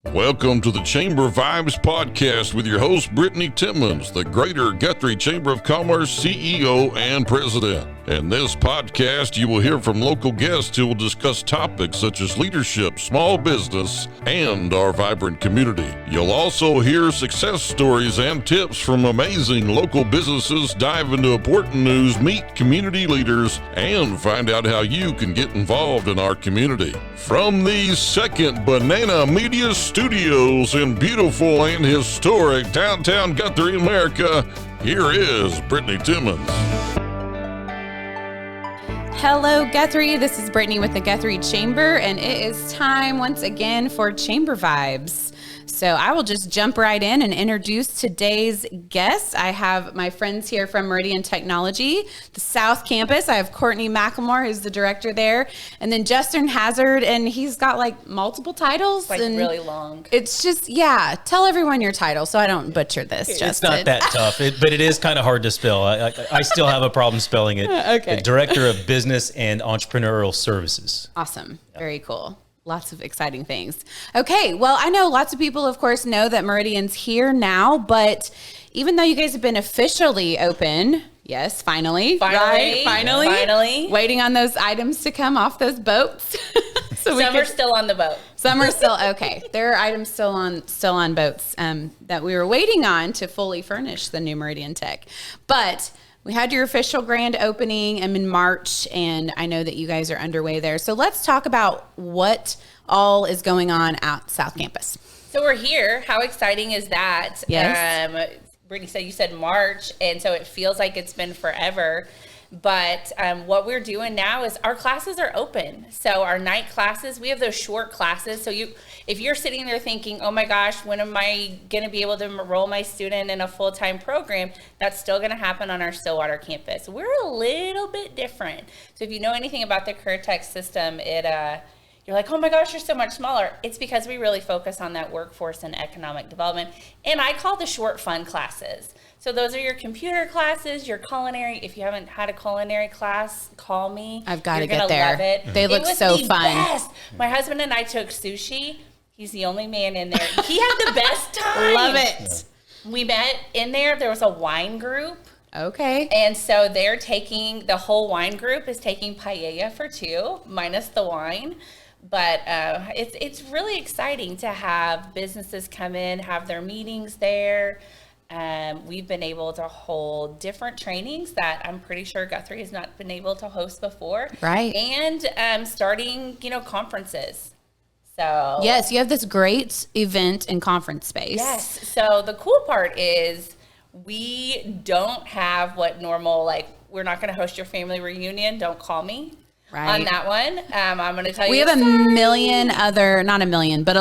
Welcome to the Chamber Vibes podcast with your host, Brittany Timmons, the Greater Guthrie Chamber of Commerce CEO and President. In this podcast, you will hear from local guests who will discuss topics such as leadership, small business, and our vibrant community. You'll also hear success stories and tips from amazing local businesses, dive into important news, meet community leaders, and find out how you can get involved in our community. From the Second Banana Media Studios in beautiful and historic downtown Guthrie, America, here is Brittany Timmons. Hello, Guthrie. This is Brittany with the Guthrie Chamber, and it is time once again for Chamber Vibes. So I will just jump right in and introduce today's guest. I have my friends here from Meridian Technology, the South Campus. I have Courtney McLemore, who's the director there, and then Justin Hazzard, and he's got like multiple titles. Like and really long. It's just, tell everyone your title so I don't butcher this, Justin. It's not that tough, but it is kind of hard to spell. I still have a problem spelling it. Okay. The Director of Business and Entrepreneurial Services. Awesome. Very cool. Lots of exciting things. Okay, well, I know lots of people, of course, know that Meridian's here now, but even though you guys have been officially open, yes, finally, waiting on those items to come off those boats. So some are still on the boat. Some are still, okay. There are items still on boats that we were waiting on to fully furnish the new Meridian Tech. But we had your official grand opening in March, and I know that you guys are underway there. So let's talk about what all is going on at South Campus. So we're here. How exciting is that? Yes. Brittany you said March, and so it feels like it's been forever. But what we're doing now is our classes are open. So our night classes, we have those short classes. So if you're sitting there thinking, oh my gosh, when am I going to be able to enroll my student in a full-time program? That's still going to happen on our Stillwater campus. We're a little bit different. So if you know anything about the career tech system, you're like, oh my gosh, you're so much smaller. It's because we really focus on that workforce and economic development. And I call the short fun classes. So those are your computer classes, your culinary. If you haven't had a culinary class, call me. I've got to get there. Love it. They look so fun. Best. My husband and I took sushi. He's the only man in there. He had the best time. Love it. We met in there. There was a wine group. Okay. And so the whole wine group is taking paella for two, minus the wine. But it's really exciting to have businesses come in, have their meetings there. We've been able to hold different trainings that I'm pretty sure Guthrie has not been able to host before. Right. And starting, conferences. So yes, you have this great event and conference space. Yes. So the cool part is we don't have what normal, we're not going to host your family reunion. Don't call me. Right. On that one, I'm going to tell you. We have a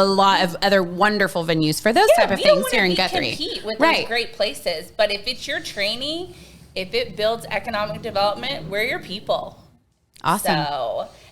lot of other wonderful venues for those type of things here in Guthrie. Compete with these great places, but if it's your training, if it builds economic development, we're your people. Awesome.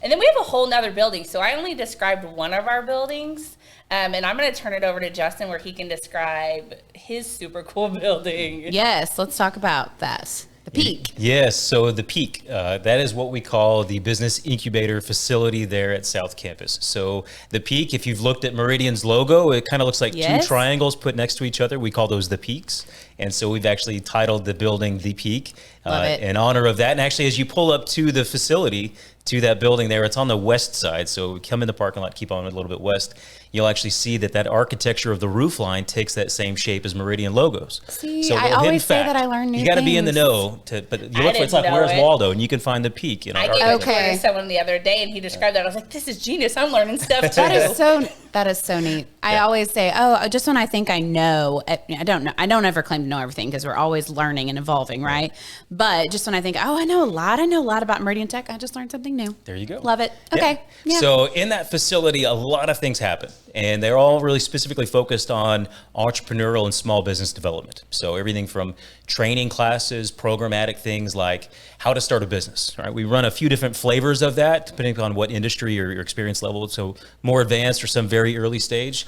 And then we have a whole nother building. So I only described one of our buildings, and I'm going to turn it over to Justin where he can describe his super cool building. Yes, let's talk about that. The Peak. Yes, so the Peak, that is what we call the business incubator facility there at South Campus. So the Peak, if you've looked at Meridian's logo, it kind of looks like two triangles put next to each other. We call those the Peaks. And so we've actually titled the building The Peak in honor of that. And actually, as you pull up to the facility, to that building there, it's on the west side. So we come in the parking lot, keep on a little bit west. You'll actually see that architecture of the roof line takes that same shape as Meridian logos. See, so I always say that I learn new things. You got to be in the know, but you look for it's like, where's Waldo? And you can find the Peak. I gave it to someone the other day, and he described that. I was like, this is genius. I'm learning stuff too. That is so neat. I always say, just when I think I know, I don't know. I don't ever claim to know everything because we're always learning and evolving, right? But just when I think, I know a lot about Meridian Tech, I just learned something new. There you go. Love it. Okay. Yeah. So in that facility, a lot of things happen, and they're all really specifically focused on entrepreneurial and small business development. So everything from training classes, programmatic things like how to start a business, right? We run a few different flavors of that, depending on what industry or your experience level. So more advanced or some very early stage.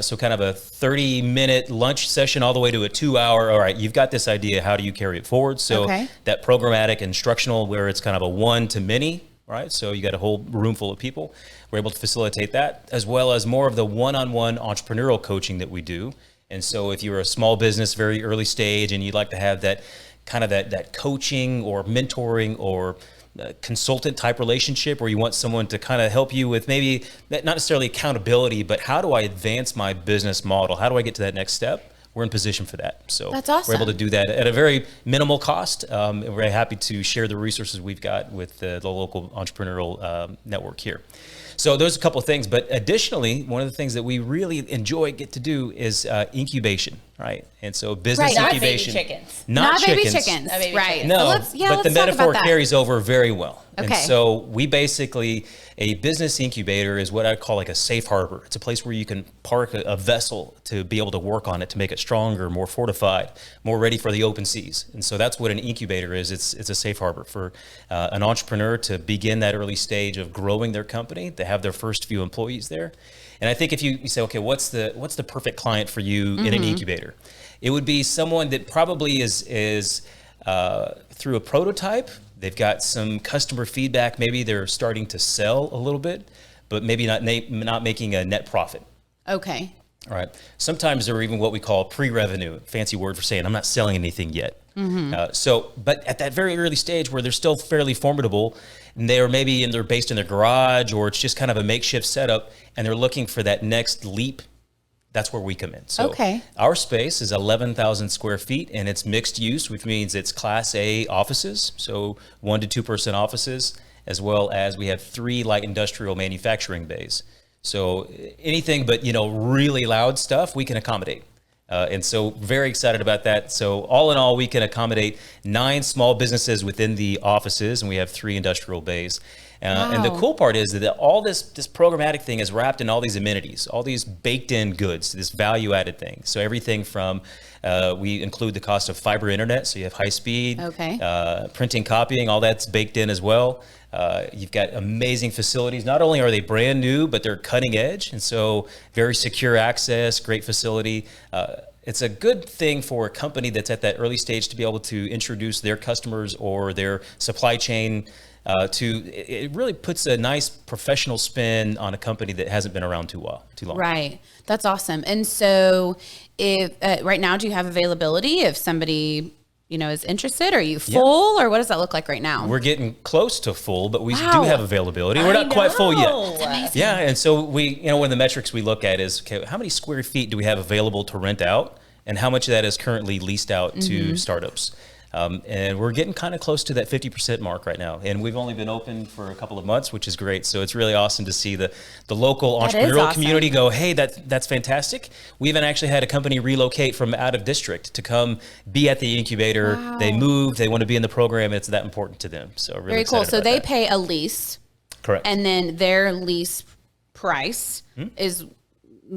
So kind of a 30-minute lunch session all the way to a 2-hour, all right, you've got this idea, how do you carry it forward? So that programmatic instructional where it's kind of a one to many right? So you got a whole room full of people. We're able to facilitate that, as well as more of the one-on-one entrepreneurial coaching that we do. And so if you're a small business, very early stage, and you'd like to have that kind of that coaching or mentoring or consultant type relationship, where you want someone to kind of help you with maybe not necessarily accountability, but how do I advance my business model? How do I get to that next step? We're in position for that. So that's awesome. We're able to do that at a very minimal cost. And we're very happy to share the resources we've got with the local entrepreneurial network here. So there's a couple of things, but additionally, one of the things that we really get to do is incubation, right? And so business incubation. Not baby chickens. Not baby chickens. chickens, Not baby right. chickens. No, So but the metaphor carries over very well. Okay. And so we basically, a business incubator is what I call like a safe harbor. It's a place where you can park a vessel to be able to work on it, to make it stronger, more fortified, more ready for the open seas. And so that's what an incubator is. It's a safe harbor for an entrepreneur to begin that early stage of growing their company, to have their first few employees there. And I think if you say, okay, what's the perfect client for you in an incubator? It would be someone that probably is through a prototype. They've got some customer feedback. Maybe they're starting to sell a little bit, but maybe not making a net profit. Okay. All right. Sometimes they're even what we call pre-revenue, fancy word for saying I'm not selling anything yet. But at that very early stage where they're still fairly formidable, and they're based in their garage, or it's just kind of a makeshift setup, and they're looking for that next leap. That's where we come in. So our space is 11,000 square feet, and it's mixed use, which means it's Class A offices, so 1 to 2 person offices, as well as we have 3 light industrial manufacturing bays. So anything but, really loud stuff, we can accommodate. And so very excited about that. So all in all, we can accommodate 9 small businesses within the offices, and we have 3 industrial bays. And the cool part is that all this programmatic thing is wrapped in all these amenities, all these baked in goods, this value added thing. So everything from, we include the cost of fiber internet. So you have high speed, printing, copying, all that's baked in as well. You've got amazing facilities. Not only are they brand new, but they're cutting edge. And so very secure access, great facility. It's a good thing for a company that's at that early stage to be able to introduce their customers or their supply chain it really puts a nice professional spin on a company that hasn't been around too long. Right. That's awesome. And so if right now, do you have availability if somebody is interested? Are you full or what does that look like right now? We're getting close to full, but we do have availability. We're not quite full yet. Yeah. And so one of the metrics we look at is, okay, how many square feet do we have available to rent out, and how much of that is currently leased out to startups? And we're getting kind of close to that 50% mark right now. And we've only been open for a couple of months, which is great. So it's really awesome to see the local entrepreneurial community go, hey, that's fantastic. We even actually had a company relocate from out of district to come be at the incubator. Wow. They moved, they want to be in the program. It's that important to them. So really very cool. So they that. Pay a lease. Correct. And then their lease price is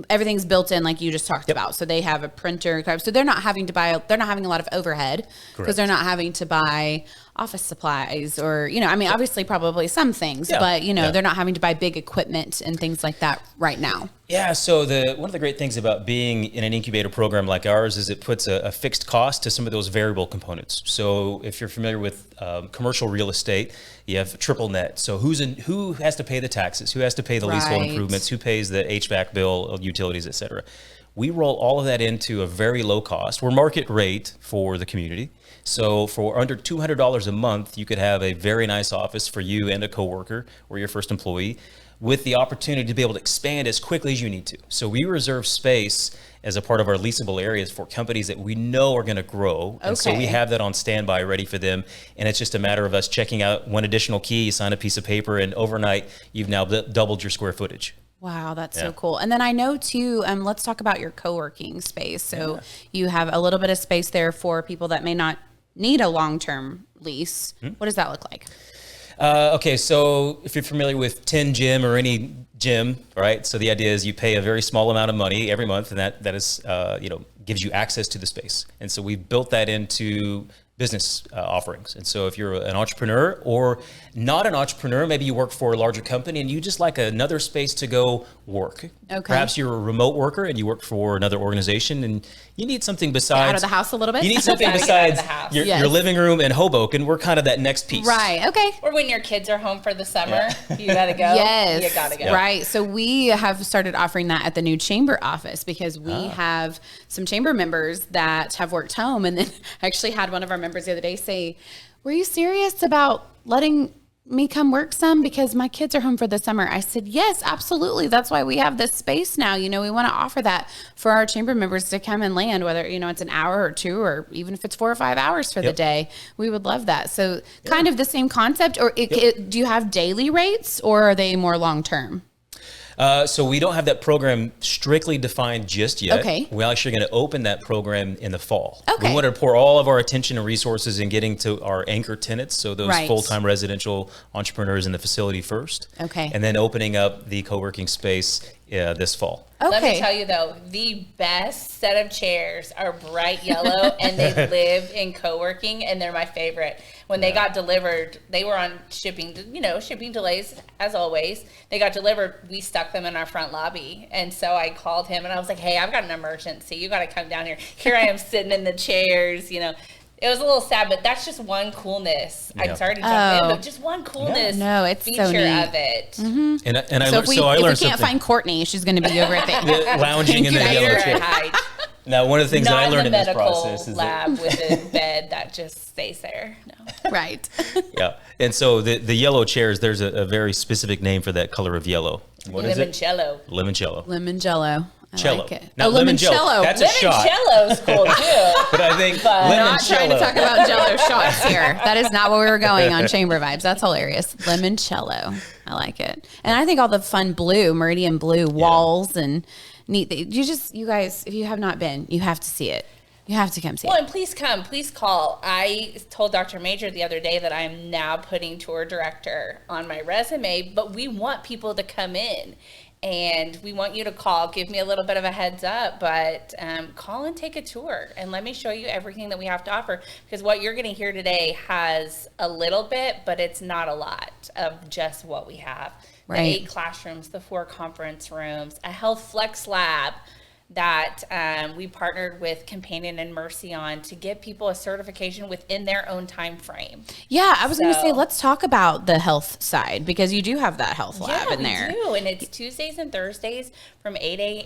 everything's built in, like you just talked about. So they have a printer, so they're not having a lot of overhead because they're not having to buy office supplies or, obviously probably some things, but they're not having to buy big equipment and things like that right now. Yeah. So one of the great things about being in an incubator program like ours is it puts a fixed cost to some of those variable components. So if you're familiar with commercial real estate, you have triple net. So who has to pay the taxes? Who has to pay the leasehold improvements? Who pays the HVAC bill, utilities, et cetera? We roll all of that into a very low cost. We're market rate for the community. So for under $200 a month, you could have a very nice office for you and a coworker or your first employee, with the opportunity to be able to expand as quickly as you need to. So we reserve space as a part of our leasable areas for companies that we know are going to grow. And so we have that on standby ready for them. And it's just a matter of us checking out one additional key, you sign a piece of paper, and overnight you've now doubled your square footage. Wow, that's so cool. And then I know too, let's talk about your co-working space. So you have a little bit of space there for people that may not need a long-term lease. What does that look like? Okay, so if you're familiar with 10 Gym or any gym, right? So the idea is you pay a very small amount of money every month, and that is, gives you access to the space. And so we've built that into business offerings. And so if you're an entrepreneur or not an entrepreneur, maybe you work for a larger company and you just like another space to go work. Okay. Perhaps you're a remote worker and you work for another organization and you need something besides... Out of the house a little bit? You need something besides your living room in Hoboken. We're kind of that next piece. Right, okay. Or when your kids are home for the summer, you got to go. Yes. You got to go. Right. So we have started offering that at the new chamber office because we have some chamber members that have worked home. And then I actually had one of our members the other day say, were you serious about letting me come work some because my kids are home for the summer? I said, yes, absolutely. That's why we have this space now. You know, we want to offer that for our chamber members to come and land, whether, you know, it's an hour or two, or even if it's 4 or 5 hours for the day, we would love that. So kind of the same concept, or do you have daily rates or are they more long-term? So we don't have that program strictly defined just yet. Okay. We're actually going to open that program in the fall. Okay. We want to pour all of our attention and resources in getting to our anchor tenants, so those full-time residential entrepreneurs in the facility first. Okay. And then opening up the co-working space this fall. Okay. Let me tell you though, the best set of chairs are bright yellow and they live in co-working and they're my favorite. When they got delivered, they were on shipping delays as always. They got delivered, we stuck them in our front lobby. And so I called him and I was like, hey, I've got an emergency. You got to come down here. Here I am sitting in the chairs, you know. It was a little sad, but that's just one coolness. I'm sorry to jump in, but just one coolness it's feature so neat. of it. Mm-hmm. And I so learned, if we can't find Courtney, she's going to be over at the lounging in the yellow chair. Now, one of the things that I learned in this process is lab with a bed that just stays there. No. Right. Yeah. And so the yellow chairs, there's a very specific name for that color of yellow. What is it? Limoncello. Limoncello. Limoncello. I Cello. like it. Not limoncello. That's a shot. Limoncello's cool too. But I think We're not trying to limoncello. talk about Jello shots here. That is not what we were going on Chamber Vibes. That's hilarious. Limoncello. I like it. And I think all the fun blue, Meridian blue walls and neat. You guys, if you have not been, you have to see it. You have to come see Well, it. and please come. Please call. I told Dr. Major the other day that I am now putting tour director on my resume, but we want people to come in. And we want you to call, give me a little bit of a heads up, but call and take a tour and let me show you everything that we have to offer. Because what you're going to hear today has a little bit, but it's not a lot of just what we have. Right. The 8 classrooms, the 4 conference rooms, a health flex lab that we partnered with Companion and Mercy on to get people a certification within their own time frame. Yeah, I was going to say, let's talk about the health side because you do have that health lab in there. Yeah, we do, and it's Tuesdays and Thursdays from 9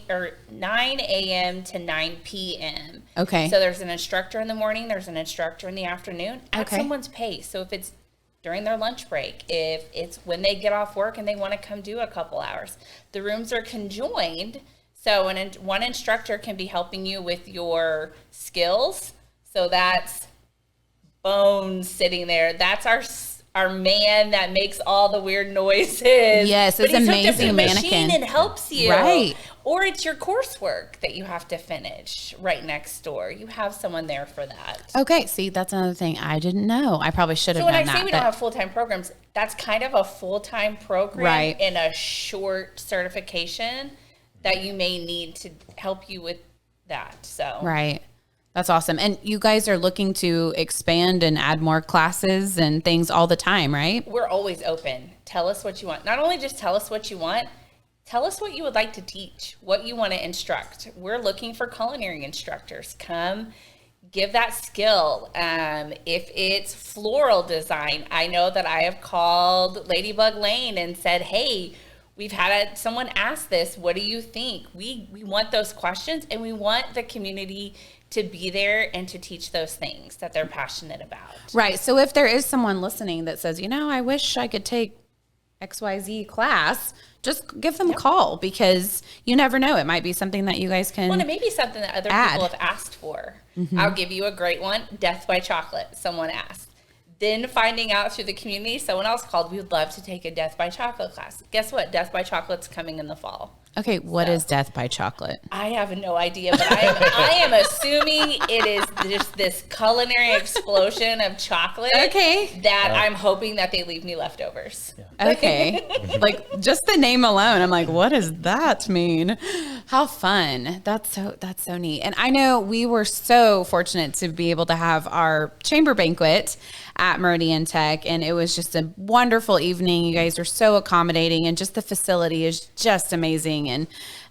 a.m. to 9 p.m. Okay. So there's an instructor in the morning, there's an instructor in the afternoon at someone's pace. So if it's during their lunch break, if it's when they get off work and they want to come do a couple hours, the rooms are conjoined. So one instructor can be helping you with your skills. So that's Bones sitting there. That's our man that makes all the weird noises. Yes, it's an amazing mannequin. Machine and helps you. Right. Or it's your coursework that you have to finish right next door. You have someone there for that. Okay, see, that's another thing I didn't know. I probably should have So known when that. I say we don't have full-time programs, that's kind of a full-time program in a short certification that you may need to help you with that. So Right. That's awesome. And you guys are looking to expand and add more classes and things all the time, right? we're always open. Tell us what you want. Not only just tell us what you want, tell us what you would like to teach, what you want to instruct. We're looking for culinary instructors. Come give that skill. If it's floral design, I know that I have called Ladybug Lane and said, hey, we've had someone ask this. What do you think? We want those questions, and we want the community to be there and to teach those things that they're passionate about. Right. So if there is someone listening that says, I wish I could take XYZ class, just give them a call because you never know. It might be something that you guys can Well, it may be something that other people have asked for. Mm-hmm. I'll give you a great one. Death by Chocolate. Someone asked. Then finding out through the community, someone else called, we would love to take a Death by Chocolate class. Guess what? Death by Chocolate's coming in the fall. Okay, what is death by chocolate? I have no idea, but I am assuming it is just this culinary explosion of chocolate. Okay. That I'm hoping that they leave me leftovers. Yeah. Okay. Like just the name alone, I'm like, what does that mean? How fun. That's so neat. And I know we were so fortunate to be able to have our chamber banquet at Meridian Tech, and it was just a wonderful evening. You guys are so accommodating, and just the facility is just amazing. And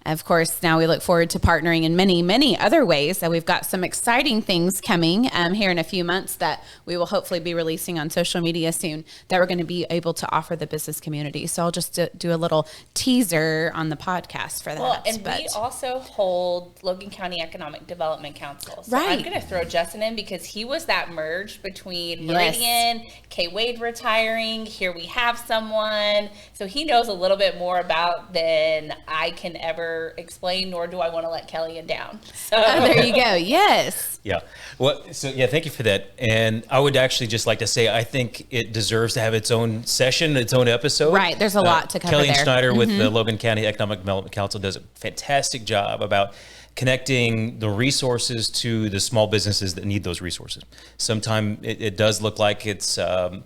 of course, now we look forward to partnering in many, many other ways. So we've got some exciting things coming here in a few months that we will hopefully be releasing on social media soon that we're going to be able to offer the business community. So I'll just do a little teaser on the podcast for that. Well, and we also hold Logan County Economic Development Council. So right. I'm going to throw Justin in because he was that merge between Meridian, K. Wade retiring. Here we have someone. So he knows a little bit more about than I can ever explain, nor do I want to let Kellyanne down. So there you go. Yes. Yeah. Well, so yeah, thank you for that. And I would actually just like to say, I think it deserves to have its own session, its own episode. Right. There's a lot to cover Kellyanne there. Schneider with the Logan County Economic Development Council does a fantastic job about connecting the resources to the small businesses that need those resources. Sometimes it does look like it's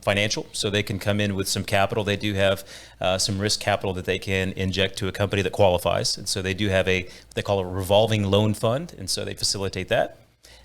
financial, so they can come in with some capital. They do have some risk capital that they can inject to a company that qualifies. And so they do have what they call a revolving loan fund, and so they facilitate that.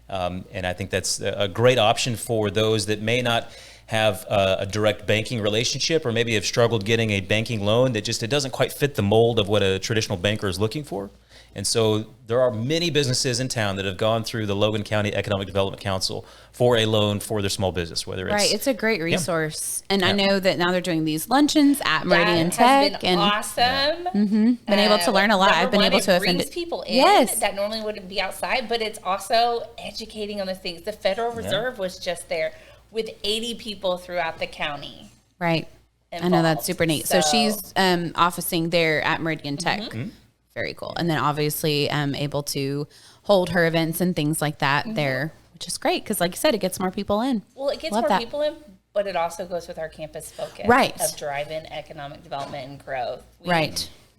And I think that's a great option for those that may not have a direct banking relationship, or maybe have struggled getting a banking loan that it doesn't quite fit the mold of what a traditional banker is looking for. And so there are many businesses in town that have gone through the Logan County Economic Development Council for a loan for their small business, whether it's... Right, it's a great resource. Yeah. And I know that now they're doing these luncheons at Meridian Tech. Has been awesome. Been able to learn a lot. I've been able to brings people in that normally wouldn't be outside, but it's also educating on the things. The Federal Reserve was just there with 80 people throughout the county. Right. Involved. I know that's super neat. So she's officing there at Meridian Tech. Mm-hmm. Very cool. And then obviously able to hold her events and things like that there, which is great because like you said, it gets more people in. Well, it gets more people in, but it also goes with our campus focus of driving economic development and growth. We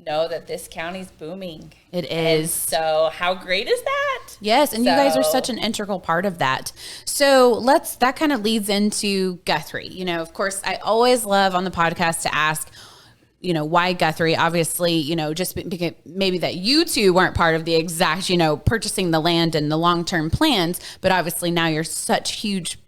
know that this county's booming. It is. And so how great is that? Yes, and you guys are such an integral part of that. So that kind of leads into Guthrie. You know, of course, I always love on the podcast to ask, you know, why Guthrie? Obviously, you know, just because maybe that you two weren't part of the exact, you know, purchasing the land and the long-term plans, but obviously now you're such huge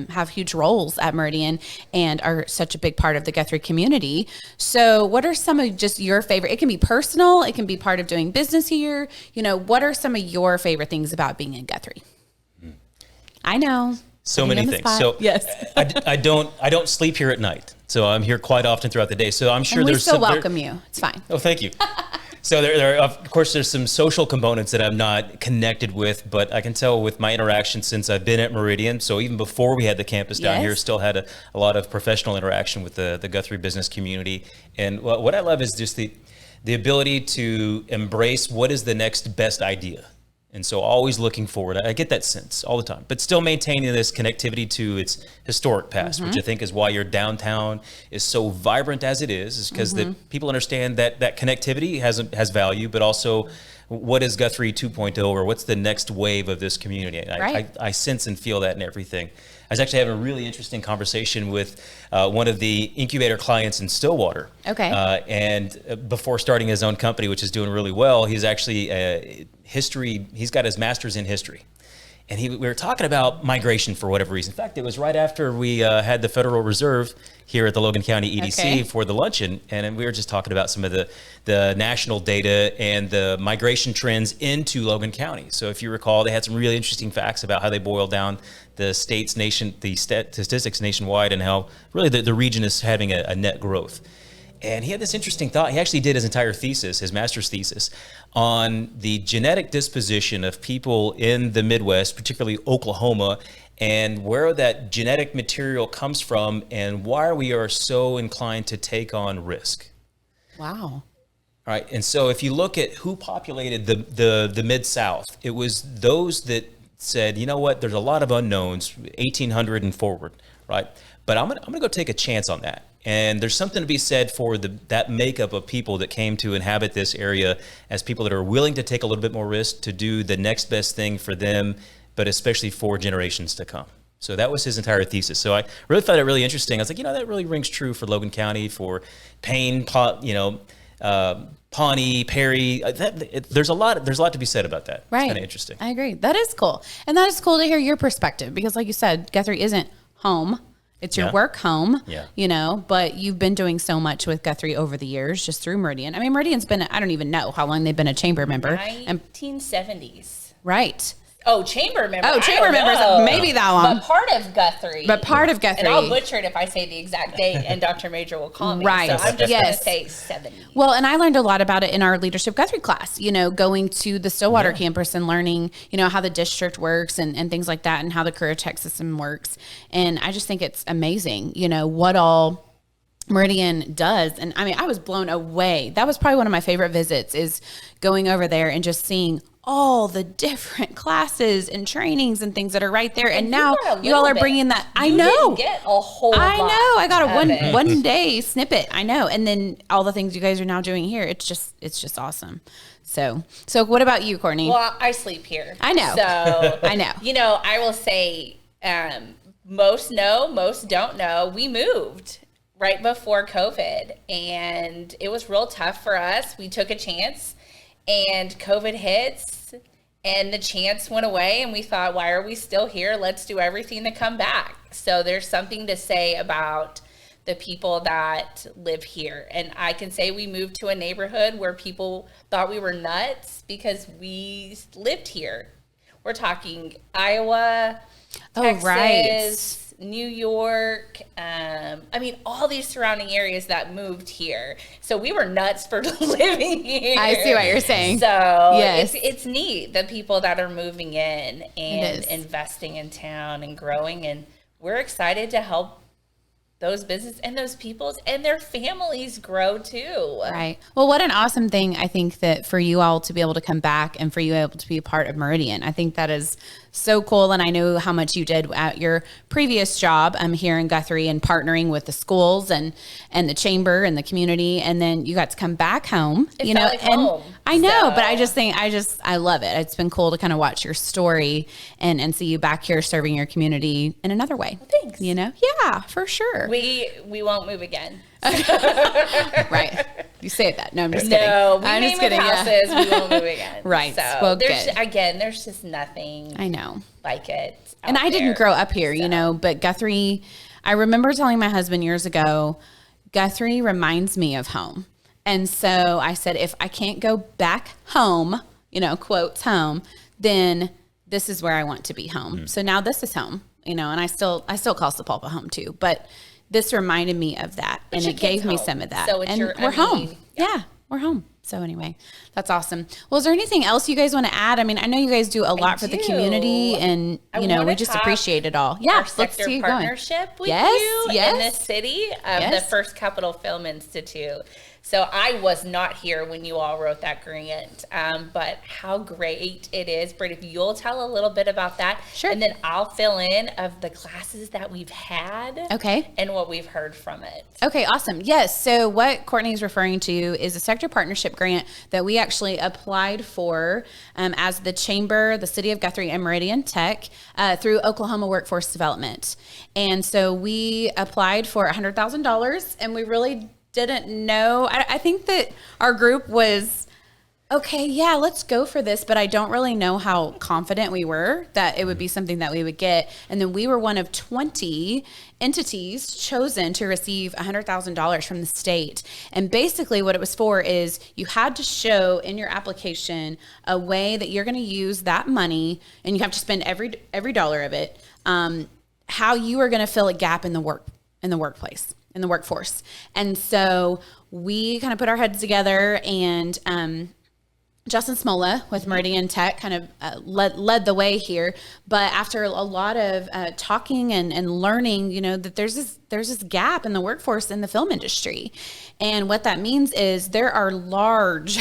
have huge roles at Meridian and are such a big part of the Guthrie community. So what are some of just your favorite, it can be personal, it can be part of doing business here. You know, what are some of your favorite things about being in Guthrie? I know. So many things. So yes, I don't sleep here at night. So I'm here quite often throughout the day. So I'm sure we still welcome you. It's fine. Oh, thank you. So there, of course, there's some social components that I'm not connected with, but I can tell with my interaction since I've been at Meridian. So even before we had the campus down here, still had a lot of professional interaction with the Guthrie business community. And what I love is just the ability to embrace what is the next best idea. And so always looking forward. I get that sense all the time, but still maintaining this connectivity to its historic past, which I think is why your downtown is so vibrant as it is because the people understand that connectivity has value, but also what is Guthrie 2.0 or what's the next wave of this community? And I sense and feel that in everything. I was actually having a really interesting conversation with one of the incubator clients in Stillwater. Okay. And before starting his own company, which is doing really well, he's actually he's got his master's in history. And we were talking about migration for whatever reason. In fact, it was right after we had the Federal Reserve here at the Logan County EDC for the luncheon. And we were just talking about some of the national data and the migration trends into Logan County. So if you recall, they had some really interesting facts about how they boiled down the statistics nationwide and how really the region is having a net growth. And he had this interesting thought. He actually did his entire thesis, his master's thesis, on the genetic disposition of people in the Midwest, particularly Oklahoma, and where that genetic material comes from and why we are so inclined to take on risk. Wow. All right. And so if you look at who populated the Mid-South, it was those that said, you know what, there's a lot of unknowns, 1800 and forward, right? But I'm gonna go take a chance on that. And there's something to be said for that makeup of people that came to inhabit this area as people that are willing to take a little bit more risk to do the next best thing for them, but especially for generations to come. So that was his entire thesis. So I really found it really interesting. I was like, that really rings true for Logan County, for Payne, Pawnee, Perry. There's a lot to be said about that. Right. It's kind of interesting. I agree. That is cool. And that is cool to hear your perspective because like you said, Guthrie isn't home. It's your work home, but you've been doing so much with Guthrie over the years, just through Meridian. I mean, Meridian's been, I don't even know how long they've been a chamber member. 1970s. Right. Oh, chamber member. Oh, chamber members, maybe that long. But part of Guthrie. And I'll butcher it if I say the exact date, and Dr. Major will call me. Right. So I'm just going to say 70. Well, and I learned a lot about it in our Leadership Guthrie class, going to the Stillwater campus and learning, how the district works and things like that and how the career tech system works. And I just think it's amazing, what all Meridian does. And I mean, I was blown away. That was probably one of my favorite visits is going over there and just seeing all the different classes and trainings and things that are right there. And now you all are bringing that. I know. You didn't get a whole lot. I know. I got a one day snippet. I know. And then all the things you guys are now doing here. It's just awesome. So what about you, Courtney? Well, I sleep here. I know. So I know. I will say, most know, most don't know. We moved right before COVID and it was real tough for us. We took a chance. And COVID hits and the chance went away and we thought, why are we still here? Let's do everything to come back. So there's something to say about the people that live here. And I can say we moved to a neighborhood where people thought we were nuts because we lived here. We're talking Iowa, Texas, New York, all these surrounding areas that moved here. So we were nuts for living here. I see what you're saying. So yes. it's neat, the people that are moving in and investing in town and growing. And we're excited to help those businesses and those peoples and their families grow too. Right. Well, what an awesome thing, I think, that for you all to be able to come back and for you able to be a part of Meridian. I think that is so cool. And I know how much you did at your previous job here in Guthrie and partnering with the schools and the chamber and the community. And then you got to come back home, it felt like home. I know, but I just think, I love it. It's been cool to kind of watch your story and see you back here serving your community in another way. Well, thanks. Yeah, for sure. We won't move again. Right. You say that. No, I'm just kidding. No, we I'm may just move kidding. houses. Yeah. We won't move again. Right. So well, there's just nothing. I know. Like it. And I didn't grow up here, but Guthrie, I remember telling my husband years ago, Guthrie reminds me of home. And so I said, if I can't go back home, quotes home, then this is where I want to be home. Mm. So now this is home, and I still call Sapulpa home too, but this reminded me of that, and it gave me some of that. So it's we're home. Yeah, we're home. So anyway, that's awesome. Well, is there anything else you guys want to add? I mean, I know you guys do a lot for the community, and we just appreciate it all. Yeah, let's see partnership with you in the city of the First Capital Film Institute. So I was not here when you all wrote that grant, but how great it is. Britt, if you'll tell a little bit about that. Sure. And then I'll fill in of the classes that we've had. Okay. And what we've heard from it. Okay, awesome. Yes, so what Courtney is referring to is a sector partnership grant that we actually applied for as the Chamber, the City of Guthrie, and Meridian Tech through Oklahoma Workforce Development. And so we applied for $100,000, and we really didn't know. I think that our group was, okay, yeah, let's go for this, but I don't really know how confident we were that it would be something that we would get. And then we were one of 20 entities chosen to receive $100,000 from the state. And basically what it was for is you had to show in your application a way that you're going to use that money, and you have to spend every dollar of it, how you are going to fill a gap in the workplace. In the workforce. And so we kind of put our heads together and Justin Smola with Meridian Tech kind of led the way here. But after a lot of talking and learning, that there's this gap in the workforce in the film industry. And what that means is there are large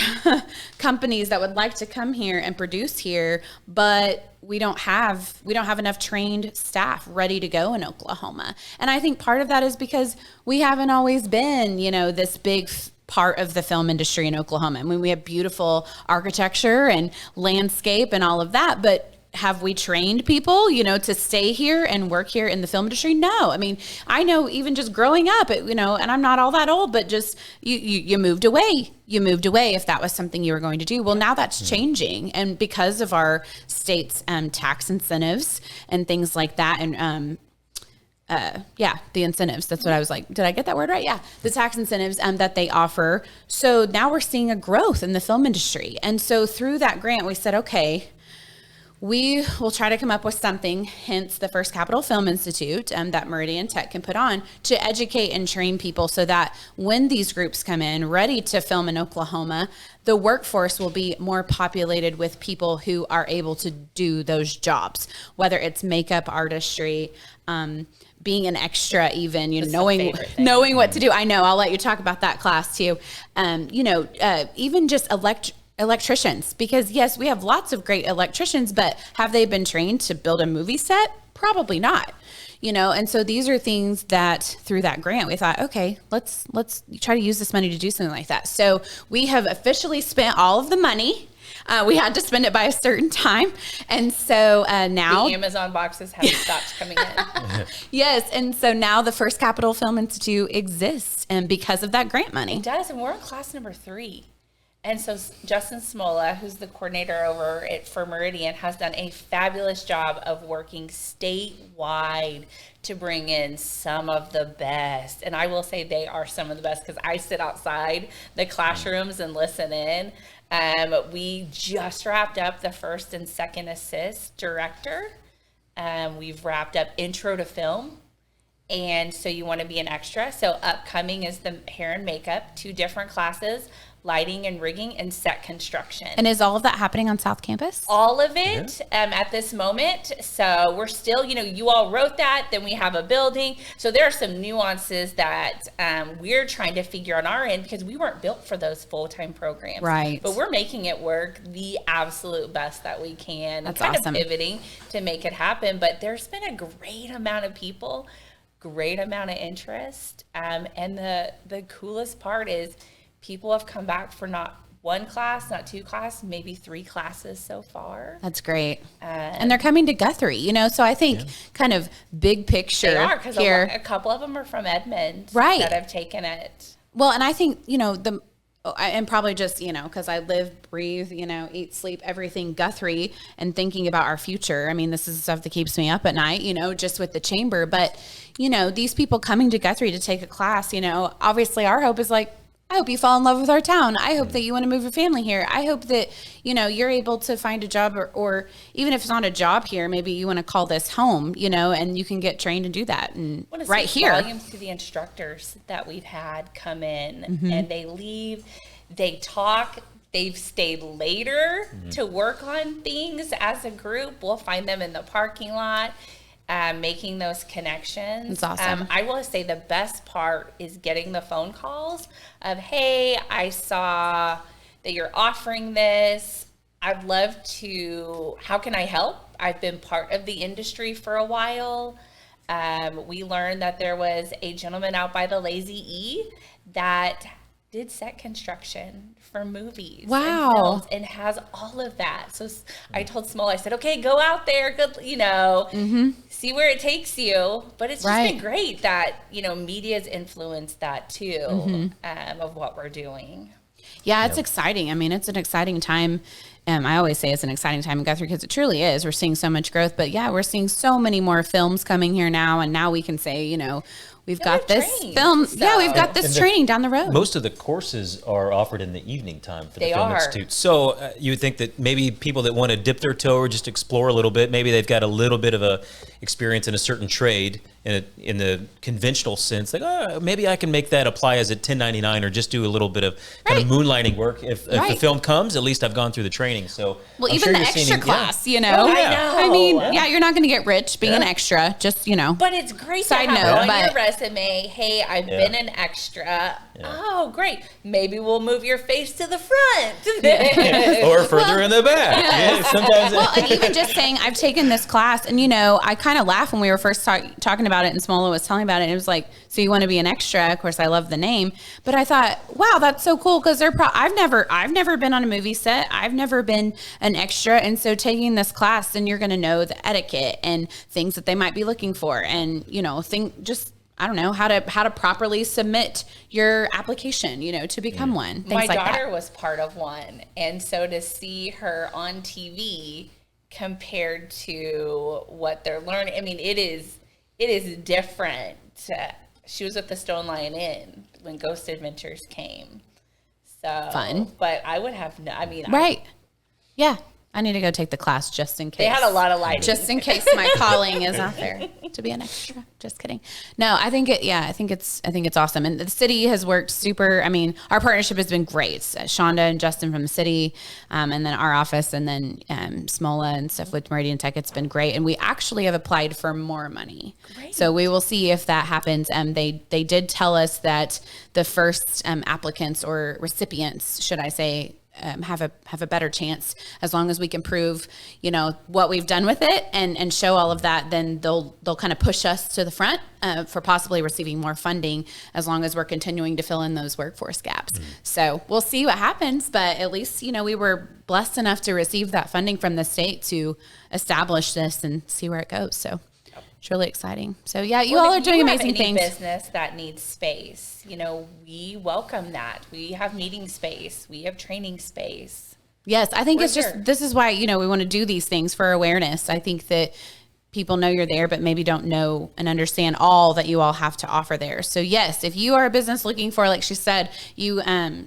companies that would like to come here and produce here, but we don't have enough trained staff ready to go in Oklahoma. And I think part of that is because we haven't always been, this big part of the film industry in Oklahoma. I mean, we have beautiful architecture and landscape and all of that, but have we trained people, to stay here and work here in the film industry? No. I mean, I know even just growing up, and I'm not all that old, but just you moved away. You moved away if that was something you were going to do. Well, now that's changing. And because of our state's tax incentives and things like that, and the incentives. That's what I was like. Did I get that word right? Yeah. The tax incentives that they offer. So now we're seeing a growth in the film industry. And so through that grant, we said, okay, we will try to come up with something, hence the First Capital Film Institute that Meridian Tech can put on to educate and train people so that when these groups come in ready to film in Oklahoma, the workforce will be more populated with people who are able to do those jobs, whether it's makeup, artistry, being an extra, even, knowing what to do. I know, I'll let you talk about that class too. Even just electricians, because yes, we have lots of great electricians, but have they been trained to build a movie set? Probably not. And so these are things that through that grant, we thought, okay, let's try to use this money to do something like that. So we have officially spent all of the money. We had to spend it by a certain time. And so now the Amazon boxes have stopped coming in. Yes. And so now the First Capital Film Institute exists, and because of that grant money. It does. And we're in class number 3. And so Justin Smola, who's the coordinator over for Meridian, has done a fabulous job of working statewide to bring in some of the best. And I will say they are some of the best because I sit outside the classrooms and listen in. We just wrapped up the first and second assist director. We've wrapped up intro to film. And so you want to be an extra. So upcoming is the hair and makeup, 2 different classes, lighting and rigging, and set construction. And is all of that happening on South Campus? All of it at this moment. So we're still, you all wrote that, then we have a building. So there are some nuances that we're trying to figure on our end because we weren't built for those full-time programs. Right. But we're making it work the absolute best that we can. That's kind awesome. of pivoting to make it happen. But there's been a great amount of people, great amount of interest. And the coolest part is people have come back for not 1 class, not 2 classes, maybe 3 classes so far. That's great. And they're coming to Guthrie, so I think kind of big picture they are, because here. A couple of them are from Edmond, right, that have taken it. Well, and I think, and probably just, because I live, breathe, eat, sleep, everything Guthrie, and thinking about our future. I mean, this is stuff that keeps me up at night, just with the chamber. But, these people coming to Guthrie to take a class, obviously our hope is I hope you fall in love with our town. I hope that you want to move your family here. I hope that, you're able to find a job or even if it's not a job here, maybe you want to call this home, and you can get trained and do that. And right here. Volumes to the instructors that we've had come in and they leave, they talk, they've stayed later to work on things as a group. We'll find them in the parking lot. Making those connections. That's awesome. I will say the best part is getting the phone calls of, hey, I saw that you're offering this. I'd love to, how can I help? I've been part of the industry for a while. We learned that there was a gentleman out by the Lazy E that did set construction for movies and films and has all of that. So I told Small, I said, okay, go out there, good, see where it takes you. But it's just been great that, media's influenced that too, of what we're doing. Yeah, it's exciting. I mean, it's an exciting time. I always say it's an exciting time in Guthrie because it truly is. We're seeing so much growth, but we're seeing so many more films coming here now. And now we can say, we've got this film. So. Yeah, we've got this training down the road. Most of the courses are offered in the evening time for the Film Institute. So you would think that maybe people that want to dip their toe or just explore a little bit, maybe they've got a little bit of a experience in a certain trade in the conventional sense, like, oh, maybe I can make that apply as a 1099 or just do a little bit of kind of moonlighting work. If the film comes, at least I've gone through the training. So well, I'm even sure the extra class, you know. Oh, I know. I mean, you're not going to get rich being an extra, just, you know. But it's great to have on your resume, hey, I've been an extra. Oh, great. Maybe we'll move your face to the front. Or further in the back. Yeah, sometimes and even just saying, I've taken this class, and, you know, I kind of laughed when we were first talking about it, and Smola was telling about it, and it was like, so you want to be an extra? Of course, I love the name. But I thought, wow, that's so cool, because I've never been on a movie set. I've never been an extra. And so taking this class, then you're going to know the etiquette and things that they might be looking for. And, you know, I don't know, how to properly submit your application, you know, to become one. My daughter was part of one. And so to see her on TV compared to what they're learning, I mean, it is different. She was with the Stone Lion Inn when Ghost Adventures came. So fun. But I would have Yeah. I need to go take the class just in case. They had a lot of lighting. Just in case my calling is out there to be an extra. Just kidding. No, I think it's awesome. And the city has worked super. I mean, our partnership has been great. Shonda and Justin from the city, and then our office, and then Smola and stuff with Meridian Tech. It's been great. And we actually have applied for more money. Great. So we will see if that happens. They did tell us that the first applicants or recipients, should I say, have a better chance as long as we can prove, you know, what we've done with it and show all of that. Then they'll kind of push us to the front for possibly receiving more funding as long as we're continuing to fill in those workforce gaps. So we'll see what happens, but at least, you know, we were blessed enough to receive that funding from the state to establish this and see where it goes. So it's really exciting. So yeah, you all are doing amazing things. Business that needs space, you know, we welcome that. We have meeting space. We have training space. Yes, I think this is why, you know, we want to do these things for awareness. I think that people know you're there, but maybe don't know and understand all that you all have to offer there. So yes, if you are a business looking for, like she said, you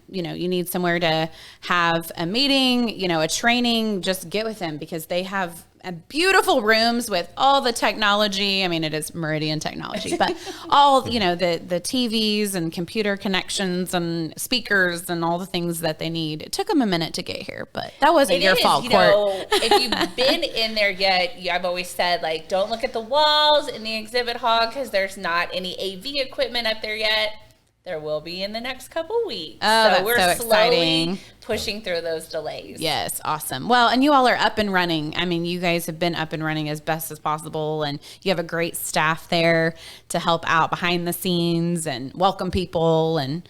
need somewhere to have a meeting, you know, a training, just get with them because they have beautiful rooms with all the technology. I mean, it is Meridian Technology, but all, you know, the TVs and computer connections and speakers and all the things that they need. It took them a minute to get here, but that wasn't your fault, you Court. know, if you've been in there yet, I've always said, like, don't look at the walls in the exhibit hall because there's not any AV equipment up there yet. There will be in the next couple weeks. Oh, so we're so exciting. Slowly pushing through those delays. Yes, awesome. Well, and you all are up and running. I mean, you guys have been up and running as best as possible, and you have a great staff there to help out behind the scenes and welcome people and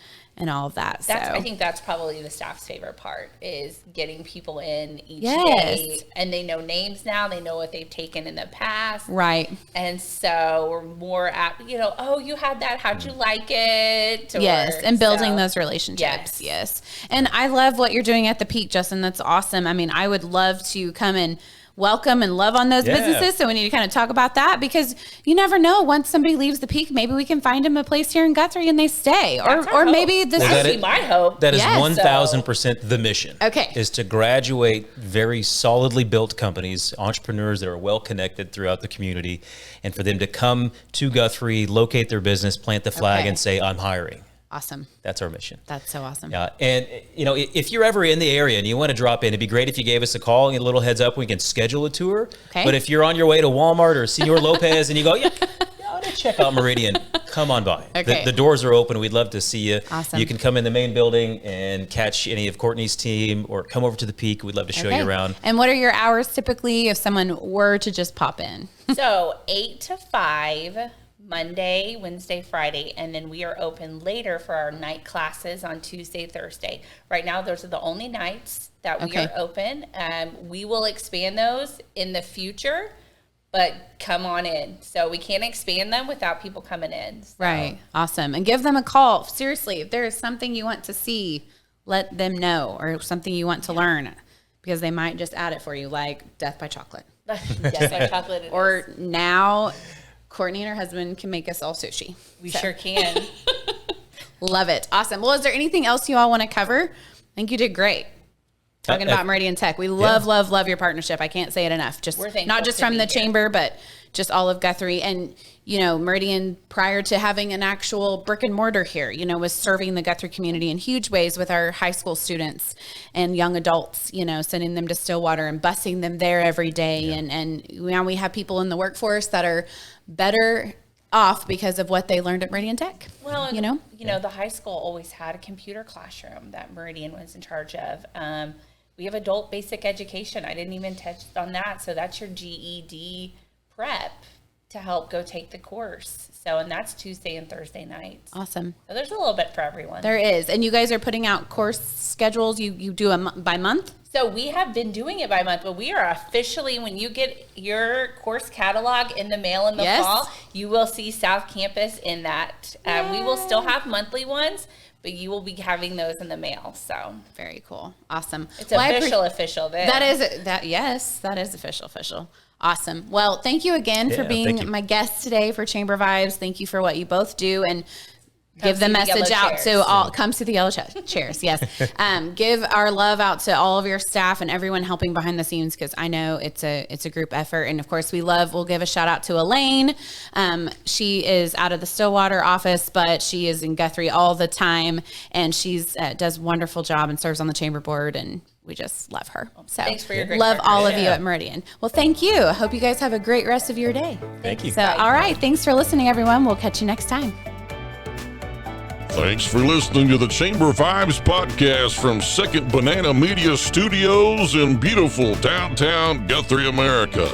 all of that. I think that's probably the staff's favorite part is getting people in each day, and they know names now. They know what they've taken in the past. Right. And so we're more at, you know, oh, you had that. How'd you like it? Yes. And building those relationships. Yes. And I love what you're doing at the Peak, Justin. That's awesome. I mean, I would love to come and welcome and love on those businesses. So we need to kind of talk about that because you never know. Once somebody leaves the Peak, maybe we can find them a place here in Guthrie and they stay. Or maybe this is my hope. That is 1,000% the mission. Okay. Is to graduate very solidly built companies, entrepreneurs that are well connected throughout the community, and for them to come to Guthrie, locate their business, plant the flag, and say, I'm hiring. Awesome. That's our mission. That's so awesome. Yeah. And, you know, if you're ever in the area and you want to drop in, it'd be great if you gave us a call and get a little heads up. We can schedule a tour. Okay. But if you're on your way to Walmart or Senor Lopez and you go, I want to check out Meridian, come on by. Okay. The doors are open. We'd love to see you. Awesome. You can come in the main building and catch any of Courtney's team or come over to the Peak. We'd love to show you around. And what are your hours typically if someone were to just pop in? So 8 to 5. Monday, Wednesday, Friday, and then we are open later for our night classes on Tuesday, Thursday. Right now, those are the only nights that we are open. We will expand those in the future, but come on in. So we can't expand them without people coming in. So. Right. Awesome. And give them a call. Seriously, if there is something you want to see, let them know, or something you want to learn, because they might just add it for you, like Death by Chocolate. Death by Chocolate. Or now Courtney and her husband can make us all sushi. We sure can. Love it. Awesome. Well, is there anything else you all want to cover? I think you did great. talking about Meridian Tech. We love your partnership. I can't say it enough. Just not just from the chamber, but just all of Guthrie. And, you know, Meridian, prior to having an actual brick and mortar here, you know, was serving the Guthrie community in huge ways with our high school students and young adults, you know, sending them to Stillwater and busing them there every day. Yeah. And now we have people in the workforce that are better off because of what they learned at Meridian Tech. Well, you know, the high school always had a computer classroom that Meridian was in charge of. We have adult basic education. I didn't even touch on that. So that's your GED prep to help go take the course. So, and that's Tuesday and Thursday nights. Awesome. So there's a little bit for everyone. There is. And you guys are putting out course schedules. You do by month? So we have been doing it by month, but we are officially, when you get your course catalog in the mail in the fall, you will see South Campus in that. We will still have monthly ones, but you will be having those in the mail. So very cool. Awesome. It's official then. That is official. Awesome. Well, thank you again for being my guest today for Chamber Vibes. Thank you for what you both do, and give the message out to all. Come to the yellow chairs. Yes. Give our love out to all of your staff and everyone helping behind the scenes, because I know it's a group effort. And of course, we'll give a shout out to Elaine. She is out of the Stillwater office, but she is in Guthrie all the time, and she's does a wonderful job and serves on the chamber board, and we just love her. So thanks for your great love all of you at Meridian. Well, thank you. I hope you guys have a great rest of your day. Thank you. So, all right. Thanks for listening, everyone. We'll catch you next time. Thanks for listening to the Chamber Vibes podcast from Second Banana Media Studios in beautiful downtown Guthrie, America.